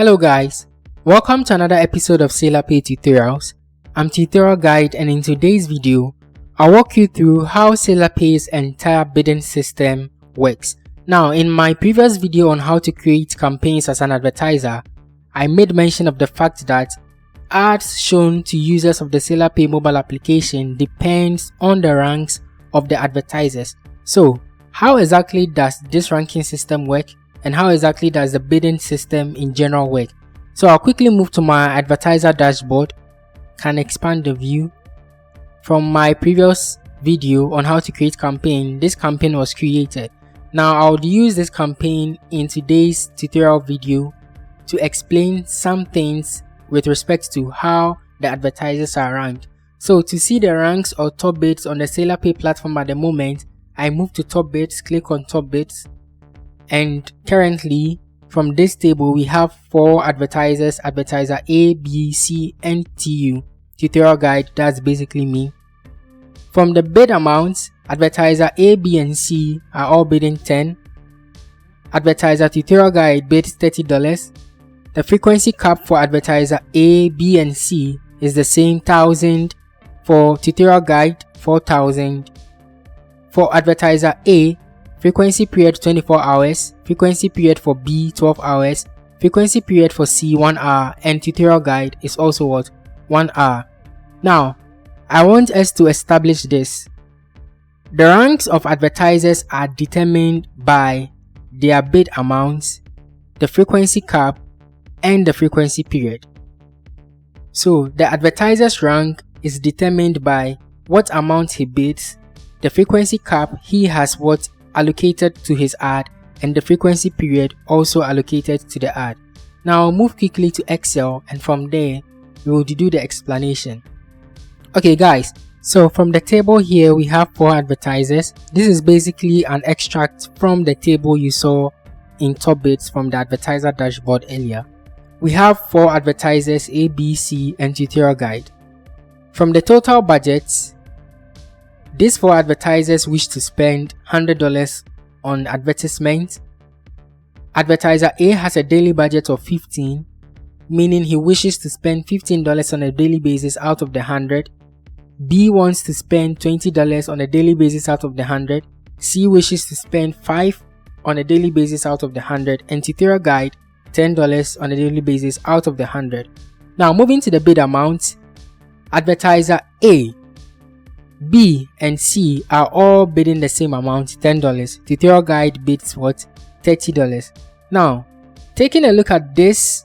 Hello guys, welcome to another episode of SaylorPay tutorials. I'm Tutorial Guide, and in today's video, I'll walk you through how SaylorPay's entire bidding system works. Now, in my previous video on how to create campaigns as an advertiser, I made mention of the fact that ads shown to users of the SaylorPay mobile application depends on the ranks of the advertisers. So, how exactly does this ranking system work? And how exactly does the bidding system in general work? So I'll quickly move to my advertiser dashboard. Can expand the view. From my previous video on how to create campaign, this campaign was created. Now I'll use this campaign in today's tutorial video to explain some things with respect to how the advertisers are ranked. So to see the ranks or top bids on the SaylorPay platform at the moment, I move to top bids, click on top bids. And currently, from this table, we have 4 advertisers: advertiser A, B, C, and TU. Tutorial Guide, that's basically me. From the bid amounts, advertiser A, B, and C are all bidding 10. Advertiser Tutorial Guide bids $30. The frequency cap for advertiser A, B, and C is the same 1000. For Tutorial Guide, 4000. For advertiser A, frequency period 24 hours, frequency period for B 12 hours, frequency period for C 1 hour, and Tutorial Guide is also 1 hour. Now, I want us to establish this. The ranks of advertisers are determined by their bid amounts, the frequency cap, and the frequency period. So, the advertiser's rank is determined by what amount he bids, the frequency cap he has allocated to his ad, and the frequency period also allocated to the ad. Now I'll move quickly to Excel, and from there we will do the explanation. Okay guys, so from the table here we have 4 advertisers. This is basically an extract from the table you saw in top bids from the advertiser dashboard earlier. We have 4 advertisers: A, B, C, and Tutorial Guide. From the total budgets, these 4 advertisers wish to spend $100 on advertisement. Advertiser A has a daily budget of 15, meaning he wishes to spend $15 on a daily basis out of the 100. B wants to spend $20 on a daily basis out of the 100. C wishes to spend $5 on a daily basis out of the 100. And Tutorial Guide, $10 on a daily basis out of the 100. Now moving to the bid amounts, advertiser A, B, and C are all bidding the same amount, $10. Tutorial Guide bids $30. Now, taking a look at this,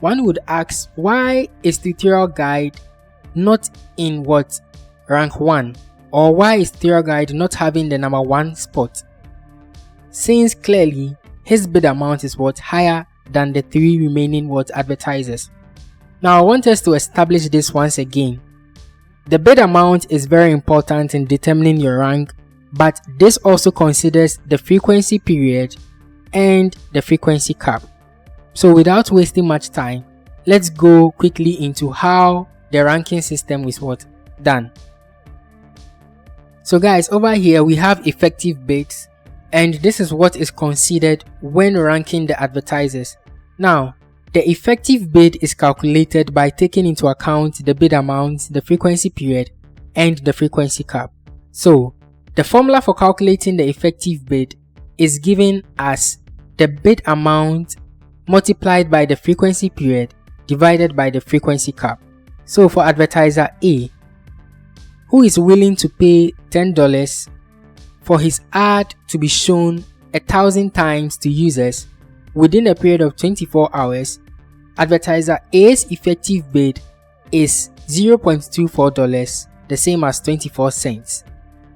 one would ask, why is Tutorial Guide not in rank 1? Or why is Tutorial Guide not having the number 1 spot? Since clearly his bid amount is higher than the 3 remaining advertisers. Now I want us to establish this once again. The bid amount is very important in determining your rank, but this also considers the frequency period and the frequency cap. So without wasting much time, let's go quickly into how the ranking system is done. So guys, over here we have effective bids, and this is what is considered when ranking the advertisers. Now, the effective bid is calculated by taking into account the bid amount, the frequency period, and the frequency cap. So, the formula for calculating the effective bid is given as the bid amount multiplied by the frequency period divided by the frequency cap. So, for advertiser A, who is willing to pay $10 for his ad to be shown 1,000 times to users within a period of 24 hours, advertiser A's effective bid is $0.24, the same as 24 cents.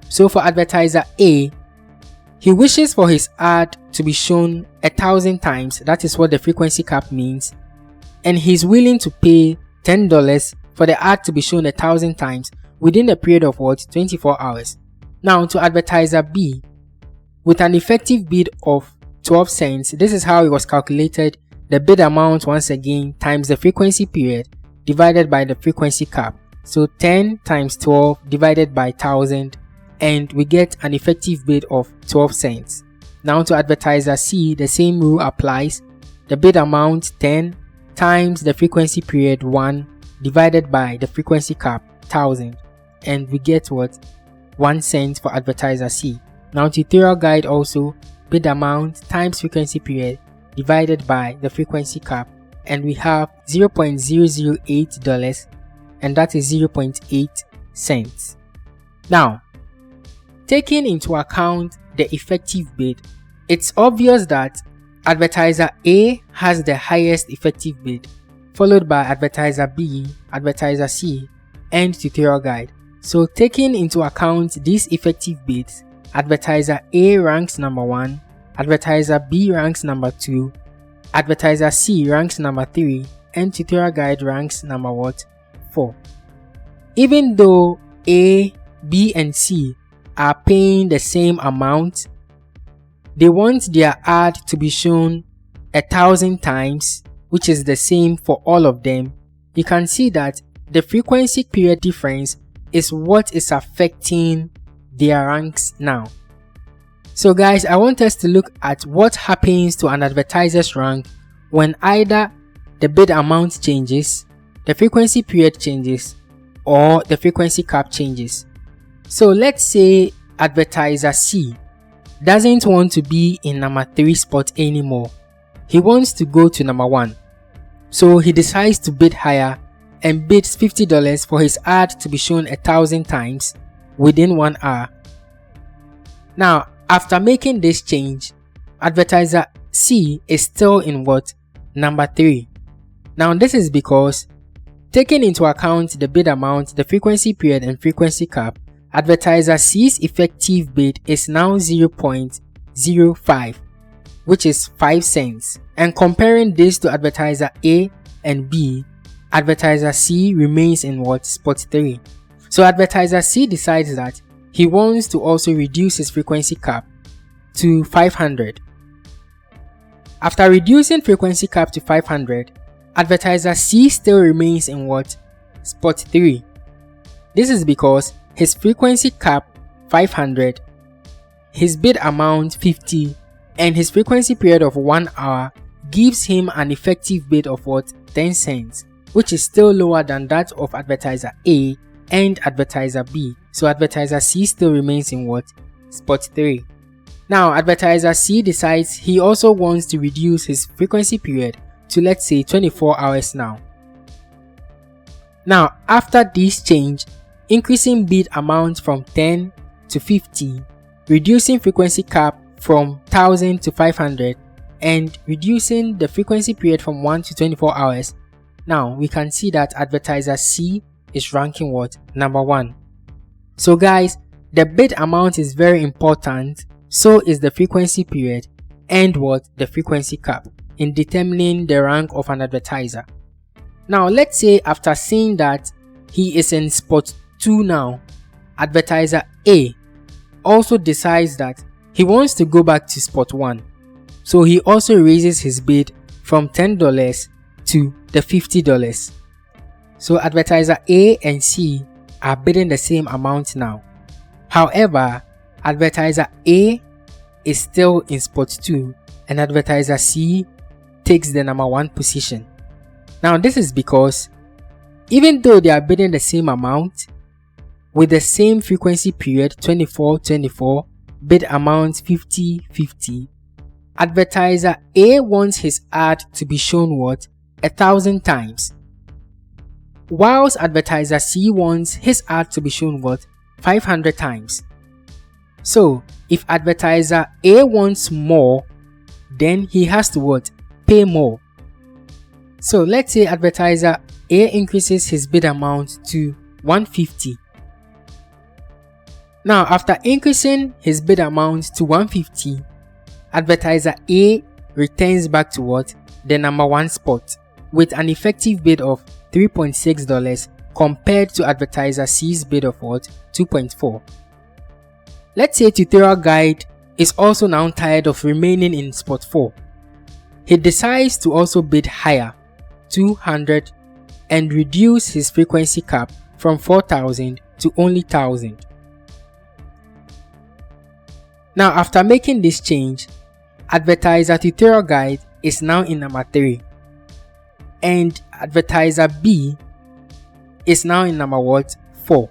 So for advertiser A, he wishes for his ad to be shown 1,000 times, that is what the frequency cap means, and he's willing to pay $10 for the ad to be shown 1,000 times within a period of 24 hours. Now to advertiser B, with an effective bid of 12 cents, this is how it was calculated. The bid amount once again times the frequency period divided by the frequency cap. So 10 times 12 divided by 1000, and we get an effective bid of 12 cents. Now to advertiser C, the same rule applies. the bid amount 10 times the frequency period 1 divided by the frequency cap 1000, and we get what? 1 cent for advertiser C. Now tutorial guide also, bid amount times frequency period divided by the frequency cap, and we have $0.008, and that is 0.8 cents. Now, taking into account the effective bid, it's obvious that advertiser A has the highest effective bid, followed by advertiser B, advertiser C, and tutorial guide. So taking into account these effective bids, advertiser A ranks number 1, advertiser B ranks number 2, advertiser C ranks number 3, and tutorial guide ranks number 4. Even though A, B, and C are paying the same amount, they want their ad to be shown 1,000 times, which is the same for all of them. You can see that the frequency period difference is what is affecting their ranks now. So guys, I want us to look at what happens to an advertiser's rank when either the bid amount changes, the frequency period changes, or the frequency cap changes. So let's say advertiser C doesn't want to be in number 3 spot anymore. He wants to go to number 1. So he decides to bid higher and bids $50 for his ad to be shown 1,000 times within 1 hour. Now, after making this change, advertiser C is still in what? Number 3. Now this is because, taking into account the bid amount, the frequency period, and frequency cap, advertiser C's effective bid is now 0.05, which is 5 cents. And comparing this to advertiser A and B, advertiser C remains in what? Spot 3. So advertiser C decides that he wants to also reduce his frequency cap to 500. After reducing frequency cap to 500, advertiser C still remains in what? Spot 3. This is because his frequency cap 500, his bid amount 50, and his frequency period of 1 hour gives him an effective bid of what? 10 cents, which is still lower than that of advertiser A and advertiser B. So advertiser C still remains in what? Spot 3. Now advertiser C decides he also wants to reduce his frequency period to, let's say, 24 hours now. Now after this change, increasing bid amount from 10 to 50, reducing frequency cap from 1000 to 500, and reducing the frequency period from 1 to 24 hours, now we can see that advertiser C is ranking what? Number 1. So guys, the bid amount is very important, so is the frequency period and what? The frequency cap in determining the rank of an advertiser. Now let's say after seeing that he is in spot 2 now, advertiser A also decides that he wants to go back to spot 1. So he also raises his bid from $10 to the $50. So advertiser A and C are bidding the same amount now. However, advertiser A is still in spot 2 and advertiser C takes the number 1 position. Now this is because even though they are bidding the same amount with the same frequency period 24/24, bid amount 50/50, advertiser A wants his ad to be shown what? 1,000 times, whilst advertiser C wants his ad to be shown what? 500 times. So if advertiser A wants more, then he has to what? Pay more. So let's say advertiser A increases his bid amount to 150. Now after increasing his bid amount to 150, advertiser A returns back to what? The number 1 spot with an effective bid of $3.6 compared to advertiser C's bid of what? 2.4. Let's say tutorial guide is also now tired of remaining in spot 4. He decides to also bid higher, 200, and reduce his frequency cap from 4,000 to only 1,000. Now after making this change, advertiser tutorial guide is now in number 3. And advertiser B is now in number what? 4.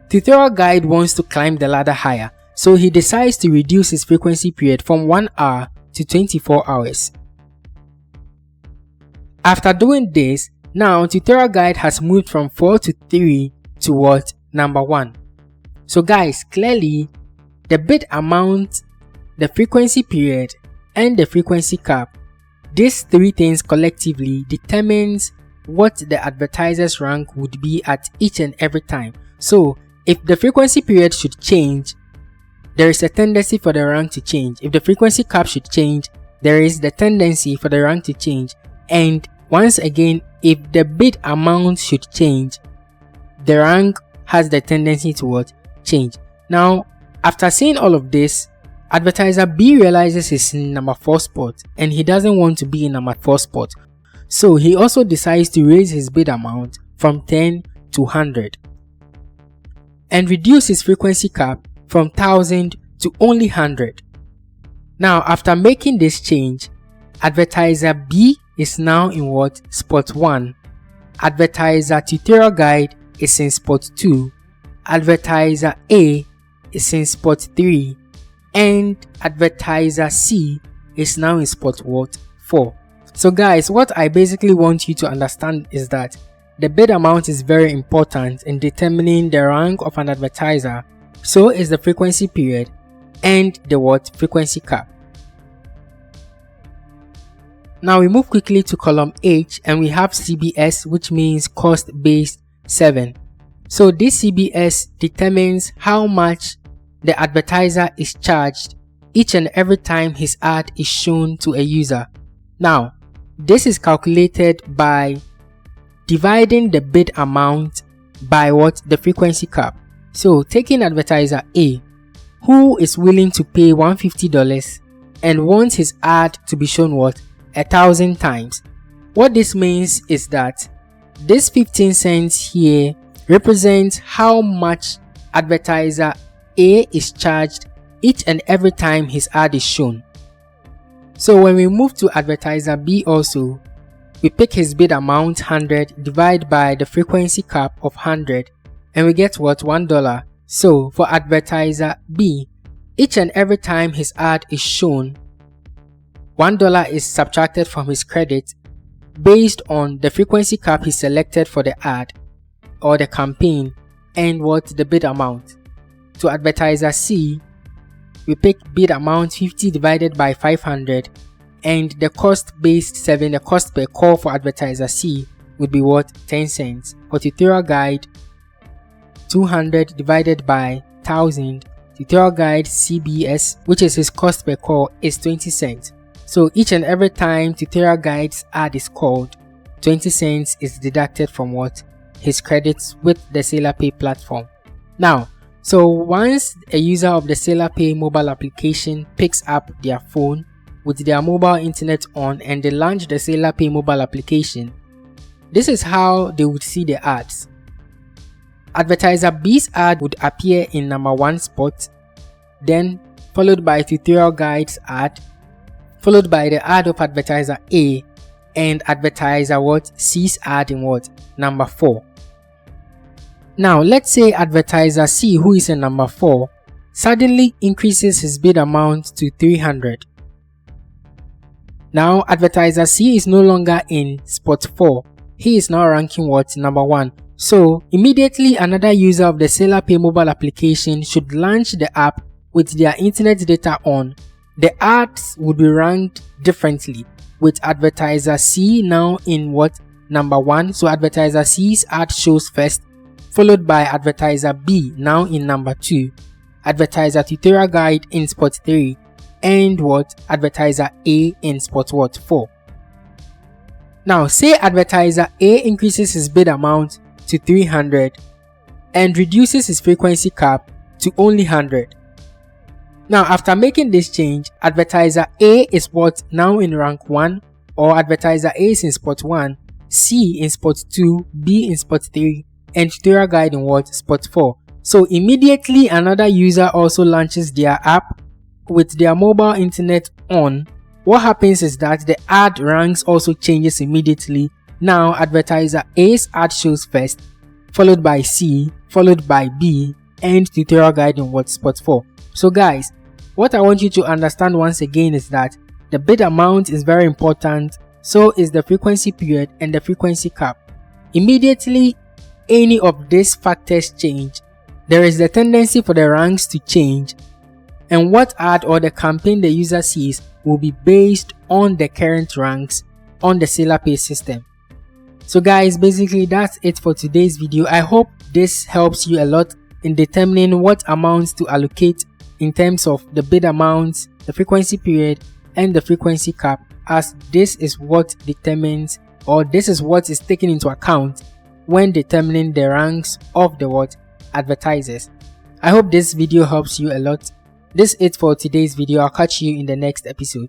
Tutorial guide wants to climb the ladder higher, so he decides to reduce his frequency period from 1 hour to 24 hours. After doing this, now tutorial guide has moved from 4 to 3 to what? Number 1. So guys, clearly the bid amount, the frequency period, and the frequency cap, these 3 things collectively determines what the advertiser's rank would be at each and every time. So if the frequency period should change, there is a tendency for the rank to change. If the frequency cap should change, there is the tendency for the rank to change. And once again, if the bid amount should change, the rank has the tendency to what? Change. Now, after seeing all of this, advertiser B realizes he's in number 4 spot and he doesn't want to be in number 4 spot. So he also decides to raise his bid amount from 10 to 100 and reduce his frequency cap from 1000 to only 100. Now, after making this change, advertiser B is now in what? Spot 1. Advertiser tutorial guide is in spot 2. Advertiser A is in spot 3. And advertiser C is now in spot what? 4. So guys, what I basically want you to understand is that the bid amount is very important in determining the rank of an advertiser. So is the frequency period and the what? Frequency cap. Now we move quickly to column H and we have CBS, which means cost based 7. So this CBS determines how much the advertiser is charged each and every time his ad is shown to a user. Now, this is calculated by dividing the bid amount by what? The frequency cap. So taking advertiser A, who is willing to pay $150 and wants his ad to be shown what? 1,000 times. What this means is that this 15 cents here represents how much advertiser A is charged each and every time his ad is shown. So when we move to advertiser B also, we pick his bid amount 100, divide by the frequency cap of 100, and we get what? $1. So for advertiser B, each and every time his ad is shown, $1 is subtracted from his credit based on the frequency cap he selected for the ad or the campaign and what? The bid amount. To advertiser C, we pick bid amount 50 divided by 500, and the cost based 7, the cost per call for advertiser C would be what? 10 cents. For tutorial guide, 200 divided by 1000, tutorial guide CBS, which is his cost per call, is 20 cents. So each and every time tutorial guide's ad is called, 20 cents is deducted from what? His credits with the SaylorPay platform. Now, so once a user of the SaylorPay mobile application picks up their phone with their mobile internet on and they launch the SaylorPay mobile application, this is how they would see the ads. Advertiser B's ad would appear in number 1 spot, then followed by tutorial guide's ad, followed by the ad of advertiser A, and advertiser what? C's ad in what? Number 4. Now let's say advertiser C, who is in number 4, suddenly increases his bid amount to 300. Now advertiser C is no longer in spot 4. He is now ranking what? Number 1. So immediately another user of the SaylorPay mobile application should launch the app with their internet data on. The ads would be ranked differently, with advertiser C now in what? Number 1. So advertiser C's ad shows first, followed by advertiser B now in number 2, advertiser tutorial guide in spot 3, and what? Advertiser A in spot what? 4. Now say advertiser A increases his bid amount to 300 and reduces his frequency cap to only 100. Now after making this change, advertiser A is what? Now in rank 1, or advertiser A is in spot 1, C in spot 2, B in spot 3, and tutorial guide in what? Spot 4. So immediately another user also launches their app with their mobile internet on what happens is that the ad ranks also changes immediately. Now advertiser A's ad shows first, followed by C, followed by B, and tutorial guide in what spot 4. So guys, what I want you to understand once again is that the bid amount is very important, so is the frequency period and the frequency cap. Immediately any of these factors change, there is the tendency for the ranks to change, and what ad or the campaign the user sees will be based on the current ranks on the SaylorPay's system. So guys, basically that's it for today's video. I hope this helps you a lot in determining what amounts to allocate in terms of the bid amounts, the frequency period, and the frequency cap, as this is what determines, or this is what is taken into account when determining the ranks of the advertisers. I hope this video helps you a lot. This is it for today's video. I'll catch you in the next episode.